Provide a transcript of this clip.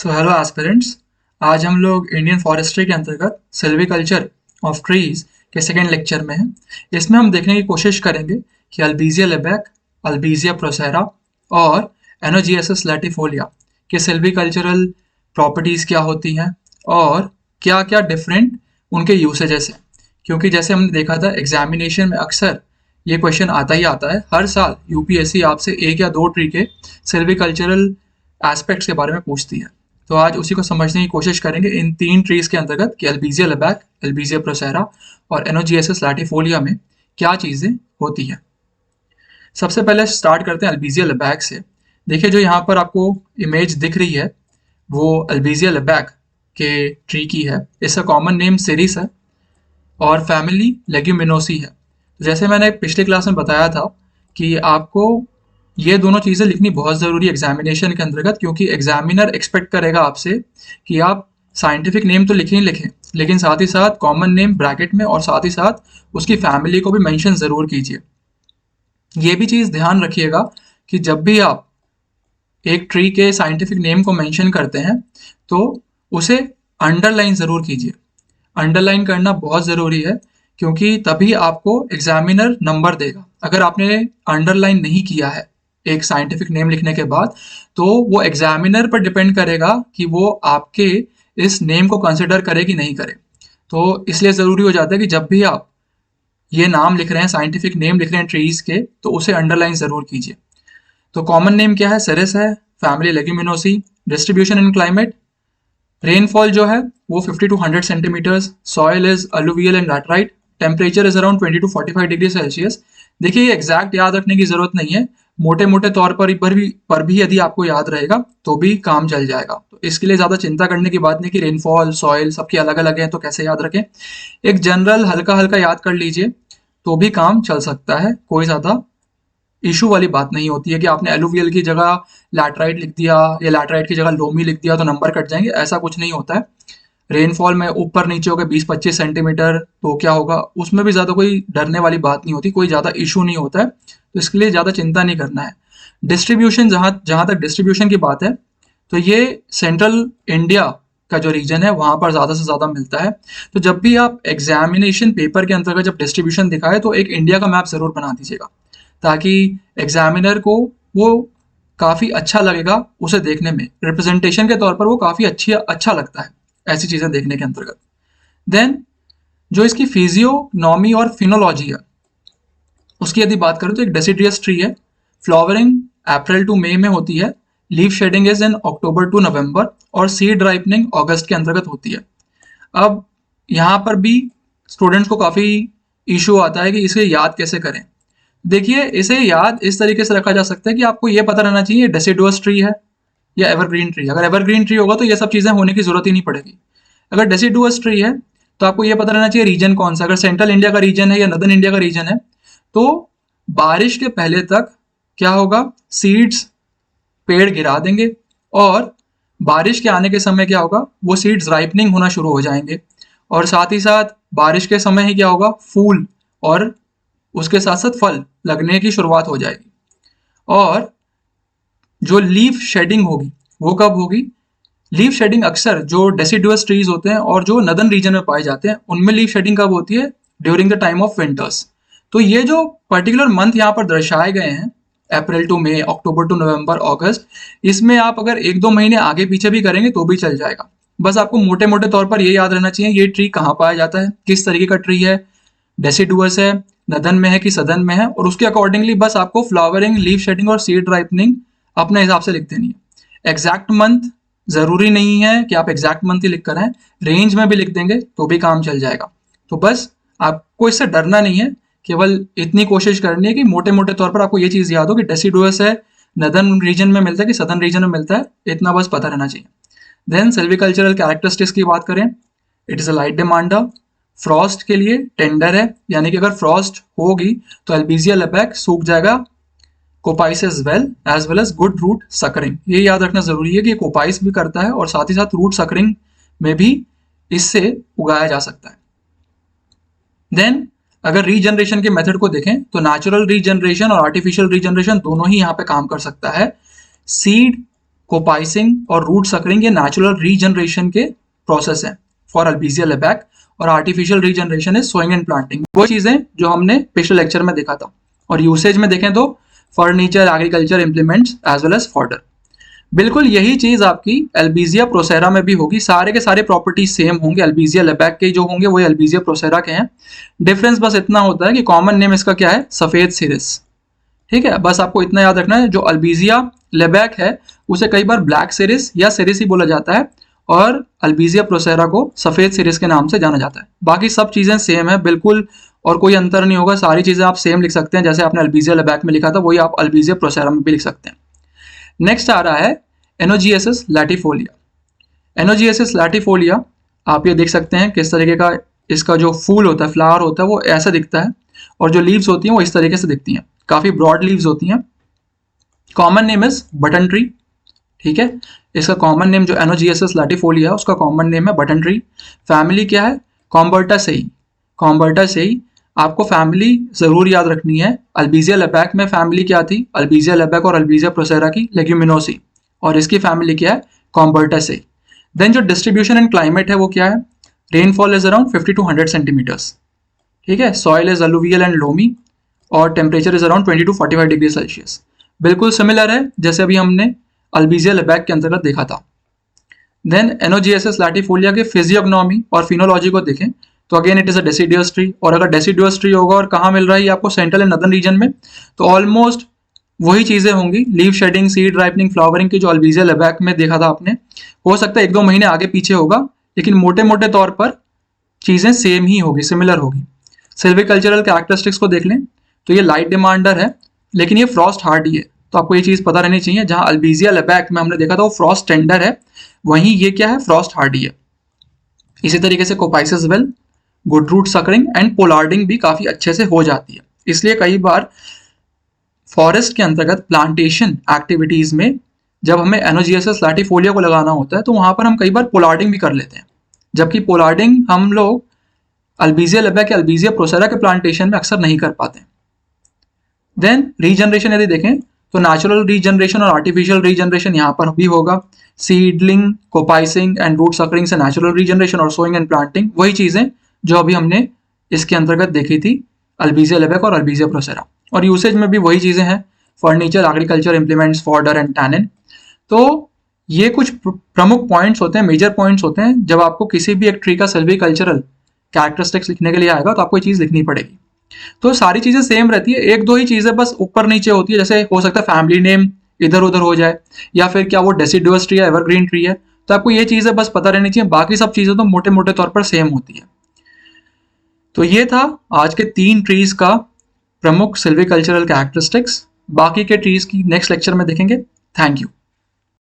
So hello aspirants. आज हम लोग इंडियन फॉरेस्ट्री के अंतर्गत सिल्वीकल्चर ऑफ ट्रीज के सेकेंड लेक्चर में हैं। इसमें हम देखने की कोशिश करेंगे कि अल्बीजिया लेबैक, अल्बीजिया प्रोसेरा और एनोजिएसिस लैटिफोलिया के सिल्वीकल्चरल प्रॉपर्टीज़ क्या होती हैं और क्या क्या डिफरेंट उनके यूसेजेस हैं। क्योंकि जैसे हमने देखा था एग्जामिनेशन में अक्सर ये क्वेश्चन आता ही आता है। हर साल यूपीएससी आपसे एक या दो ट्री के सिल्वीकल्चरल एस्पेक्ट्स के बारे में पूछती है। तो आज उसी को समझने की कोशिश करेंगे इन तीन ट्रीज के अंतर्गत कि अल्बीजिया लेबैक, अल्बीजिया प्रोसेरा और एनोजिएसिस लैटिफोलिया में क्या चीज़ें होती हैं। सबसे पहले स्टार्ट करते हैं अल्बीजिया लेबैक से। देखिए जो यहाँ पर आपको इमेज दिख रही है वो अल्बीजिया लेबैक के ट्री की है। इसका कॉमन नेम सिरिस है और फैमिली लेग्यूमिनोसी है। जैसे मैंने पिछले क्लास में बताया था कि आपको ये दोनों चीज़ें लिखनी बहुत ज़रूरी है एग्जामिनेशन के अंतर्गत, क्योंकि एग्जामिनर एक्सपेक्ट करेगा आपसे कि आप साइंटिफिक नेम तो लिखें ही लिखें, लेकिन साथ ही साथ कॉमन नेम ब्रैकेट में और साथ ही साथ उसकी फैमिली को भी मेंशन ज़रूर कीजिए। ये भी चीज़ ध्यान रखिएगा कि जब भी आप एक ट्री के साइंटिफिक नेम को मेंशन करते हैं तो उसे अंडरलाइन ज़रूर कीजिए। अंडरलाइन करना बहुत ज़रूरी है क्योंकि तभी आपको एग्जामिनर नंबर देगा। अगर आपने अंडरलाइन नहीं किया है एक साइंटिफिक नेम लिखने के बाद, तो वो एग्जामिनर पर डिपेंड करेगा कि वो आपके इस नेम को कंसिडर करे कि नहीं करे। तो इसलिए ज़रूरी हो जाता है कि जब भी आप ये नाम लिख रहे हैं, साइंटिफिक नेम लिख रहे हैं ट्रीज के, तो उसे अंडरलाइन ज़रूर कीजिए। तो कॉमन नेम क्या है? सेरेस है, family leguminosae. Distribution in climate, rainfall जो है वो 50 to 100 centimetres, soil is alluvial and laterite, temperature is around 20 to 45 degree Celsius. देखिए ये एग्जैक्ट याद रखने की जरूरत नहीं है, मोटे मोटे तौर पर भी यदि आपको याद रहेगा तो भी काम चल जाएगा। तो इसके लिए ज़्यादा चिंता करने की बात नहीं कि रेनफॉल सॉइल सबकी अलग अलग है तो कैसे याद रखें। एक जनरल हल्का हल्का याद कर लीजिए तो भी काम चल सकता है, कोई ज़्यादा इशू वाली बात नहीं होती है कि आपने एलुवियल की जगह लैटराइट लिख दिया या लैटराइट की जगह लोमी लिख दिया तो नंबर कट जाएंगे, ऐसा कुछ नहीं होता है। रेनफॉल में ऊपर नीचे हो गए 20-25 सेंटीमीटर तो क्या होगा, उसमें भी ज़्यादा कोई डरने वाली बात नहीं होती, कोई ज़्यादा इशू नहीं होता है, तो इसके लिए ज़्यादा चिंता नहीं करना है। डिस्ट्रीब्यूशन, जहाँ जहाँ तक डिस्ट्रीब्यूशन की बात है तो ये सेंट्रल इंडिया का जो रीजन है वहाँ पर ज़्यादा से ज़्यादा मिलता है। तो जब भी आप एग्जामिनेशन पेपर के अंतर्गत जब डिस्ट्रीब्यूशन दिखाए तो एक इंडिया का मैप ज़रूर बना दीजिएगा, ताकि एग्जामिनर को वो काफ़ी अच्छा लगेगा उसे देखने में, रिप्रेजेंटेशन के तौर पर वो काफ़ी अच्छा लगता है ऐसी चीज़ें देखने के अंतर्गत। देन जो इसकी फिजियोनॉमी और फिनोलॉजी है उसकी यदि बात करें तो एक डेसिडियस ट्री है। फ्लावरिंग अप्रैल टू मई में होती है, leaf shedding is in October to November और सीड राइपनिंग अगस्त के अंतर्गत होती है। अब यहाँ पर भी स्टूडेंट्स को काफ़ी इशू आता है कि इसे याद कैसे करें। देखिए इसे याद इस तरीके से रखा जा सकता है कि आपको ये पता रहना चाहिए डेसिडुअस ट्री है या एवरग्रीन ट्री। अगर एवरग्रीन ट्री होगा तो ये सब चीज़ें होने की जरूरत ही नहीं पड़ेगी। अगर डेसिडुअस ट्री है तो आपको ये पता रहना चाहिए रीजन कौन सा, अगर सेंट्रल इंडिया का रीजन है या नदर्न इंडिया का रीजन है तो बारिश के पहले तक क्या होगा, सीड्स पेड़ गिरा देंगे और बारिश के आने के समय क्या होगा, वो सीड्स राइपनिंग होना शुरू हो जाएंगे और साथ ही साथ बारिश के समय ही क्या होगा, फूल और उसके साथ साथ फल लगने की शुरुआत हो जाएगी। और जो लीफ शेडिंग होगी वो कब होगी? लीफ शेडिंग अक्सर जो डेसिडुअस ट्रीज होते हैं और जो नदर्न रीजन में पाए जाते हैं उनमें लीफ शेडिंग कब होती है? During the time of winters. तो ये जो पर्टिकुलर मंथ यहाँ पर दर्शाए गए हैं, अप्रैल टू मई, अक्टूबर टू नवंबर, अगस्त, इसमें आप अगर एक दो महीने आगे पीछे भी करेंगे तो भी चल जाएगा। बस आपको मोटे मोटे तौर पर ये याद रहना चाहिए ये ट्री कहाँ पाया जाता है, किस तरीके का ट्री है, डेसिडुअस है, नदन में है कि सदन में है, और उसके अकॉर्डिंगली बस आपको फ्लावरिंग, लीफ शेडिंग और सीड राइपनिंग अपने हिसाब से लिख देनी है। एग्जैक्ट मंथ जरूरी नहीं है कि आप एग्जैक्ट मंथ ही लिख कर आए, रेंज में भी लिख देंगे तो भी काम चल जाएगा। तो बस आपको इससे डरना नहीं है, केवल इतनी कोशिश करनी है कि मोटे मोटे तौर पर आपको ये चीज़ याद हो कि डेसिडुअस है, नदर्न रीजन में मिलता है कि सदर्न रीजन में मिलता है, इतना बस पता रहना चाहिए। देन सिल्वीकल्चरल कैरेक्टरिस्टिक्स की बात करें, it is a light demander, Frost के लिए टेंडर है, यानी कि अगर फ्रॉस्ट होगी तो अल्बीजिया लेबैक सूख जाएगा, coppice as well as good root suckering. ये याद रखना जरूरी है कि कोपाइस भी करता है और साथ ही साथ रूट सकरिंग में भी इससे उगाया जा सकता है। देन अगर रीजनरेशन के मेथड को देखें तो नेचुरल रीजनरेशन और आर्टिफिशियल रीजनरेशन दोनों ही यहाँ पे काम कर सकता है। सीड कोपाइसिंग और रूट सकरिंग ये नेचुरल रीजनरेशन के प्रोसेस हैं फॉर अल्बीजिया लेबैक, और artificial regeneration is sowing and planting. वो चीज़ें जो हमने पिछले लेक्चर में देखा था। और यूसेज में देखें तो furniture, agriculture implements as well as fodder. बिल्कुल यही चीज आपकी अल्बीजिया प्रोसेरा में भी होगी। सारे के सारे प्रॉपर्टीज सेम होंगे, अल्बीजिया लेबैक के जो होंगे वही अल्बीजिया प्रोसेरा के हैं। डिफरेंस बस इतना होता है कि कॉमन नेम इसका क्या है, सफेद सिरिस। ठीक है, बस आपको इतना याद रखना है, जो अल्बीजिया लेबैक है उसे कई बार ब्लैक सिरिस या सिरिस ही बोला जाता है, और अल्बीजिया प्रोसेरा को सफेद सिरिस के नाम से जाना जाता है। बाकी सब चीजें सेम है बिल्कुल, और कोई अंतर नहीं होगा। सारी चीजें आप सेम लिख सकते हैं, जैसे आपने अल्बीजिया लेबैक में लिखा था वही आप अल्बीजिया प्रोसेरा में भी लिख सकते हैं। नेक्स्ट आ रहा है एनोजिएसिस लैटिफोलिया। एनोजिएसिस लैटिफोलिया आप ये देख सकते हैं किस तरीके का इसका जो फूल होता है, फ्लावर होता है, वो ऐसा दिखता है, और जो लीव्स होती हैं वो इस तरीके से दिखती हैं, काफी ब्रॉड लीव्स होती हैं। Common name is button tree. ठीक है, इसका कॉमन नेम जो एनोजिएसिस लैटिफोलिया उसका कॉमन नेम है बटन ट्री। फैमिली क्या है, कॉम्बर्टासेई। कॉम्बर्टासेई आपको फैमिली जरूर याद रखनी है। अल्बीजिया लेबैक में फैमिली क्या थी, अल्बीजिया लेबैक और अल्बीजिया प्रोसेरा की लेग्यूमिनोसी, और इसकी फैमिली क्या है, कॉम्बर्टासेई। देन जो डिस्ट्रीब्यूशन एंड क्लाइमेट है वो क्या है, rainfall is around 50 to 100 centimetres. ठीक है, soil is alluvial and loamy, और temperature is around 20 to 45 degree Celsius. बिल्कुल सिमिलर है जैसे अभी हमने अल्बीजिया लेबैक के अंतर्गत देखा था। देन एनोजिएसिस लैटिफोलिया के फिजियोग्नोमी और फिनोलॉजी को देखें तो again it is a deciduous tree, और अगर डेसिडुअस ट्री होगा और कहाँ मिल रहा है ये आपको, सेंट्रल एंड नदर्न रीजन में, तो ऑलमोस्ट वही चीजें होंगी। Leaf shedding, seed ripening, flowering की जो अल्बीजिया लेबैक में देखा था आपने, हो सकता है 1-2 महीने आगे पीछे होगा, लेकिन मोटे मोटे तौर पर चीजें सेम ही होगी, सिमिलर होगी। सिल्विकल्चरल कैरेक्टरिस्टिक्स को देख लें तो ये लाइट डिमांडर है, लेकिन ये फ्रॉस्ट हार्डी है, तो आपको ये चीज पता रहनी चाहिए। जहां अल्बीजिया लेबैक में हमने देखा था वो फ्रॉस्ट टेंडर है, वहीं ये क्या है, फ्रॉस्ट हार्डी है। इसी तरीके से coppicing well, good root suckering and pollarding भी काफी अच्छे से हो जाती है। इसलिए कई बार फॉरेस्ट के अंतर्गत प्लांटेशन एक्टिविटीज में जब हमें एनोजिएसिस लैटिफोलिया को लगाना होता है तो वहां पर हम कई बार पोलार्डिंग भी कर लेते हैं, जबकि पोलार्डिंग हम लोग अल्बीजिया लेबैक या अल्बीजिया प्रोसेरा के प्लांटेशन में अक्सर नहीं कर पाते। देन रीजनरेशन यदि देखें तो नेचुरल रीजनरेशन और आर्टिफिशियल रीजनरेशन यहाँ पर भी होगा। सीडलिंग, कोपाइसिंग एंड रूट सकरिंग से नेचुरल रीजनरेशन, और सोइंग एंड प्लांटिंग वही चीजें जो अभी हमने इसके अंतर्गत देखी थी अल्बीजिया लेबैक और अल्बीजिया प्रोसेरा। और यूसेज में भी वही चीजें हैं, furniture, agriculture implements, fodder and tannin. तो ये कुछ प्रमुख पॉइंट्स होते हैं, मेजर पॉइंट्स होते हैं। जब आपको किसी भी एक ट्री का सिल्वीकल्चरल कैरेक्टरिस्टिक्स लिखने के लिए आएगा तो आपको ये चीज लिखनी पड़ेगी। तो सारी चीजें सेम रहती है, 1-2 ही चीजें बस ऊपर नीचे होती है, जैसे हो सकता है फैमिली नेम इधर उधर हो जाए, या फिर क्या वो डेसिडुअस ट्री है, एवरग्रीन ट्री है, तो आपको ये चीजें बस पता रहनी चाहिए। बाकी सब चीजें तो मोटे मोटे तौर पर सेम होती है। तो ये था आज के 3 ट्रीज का प्रमुख सिल्वीकल्चरल कैरेक्टरिस्टिक्स। बाकी के ट्रीज की नेक्स्ट लेक्चर में देखेंगे। Thank you.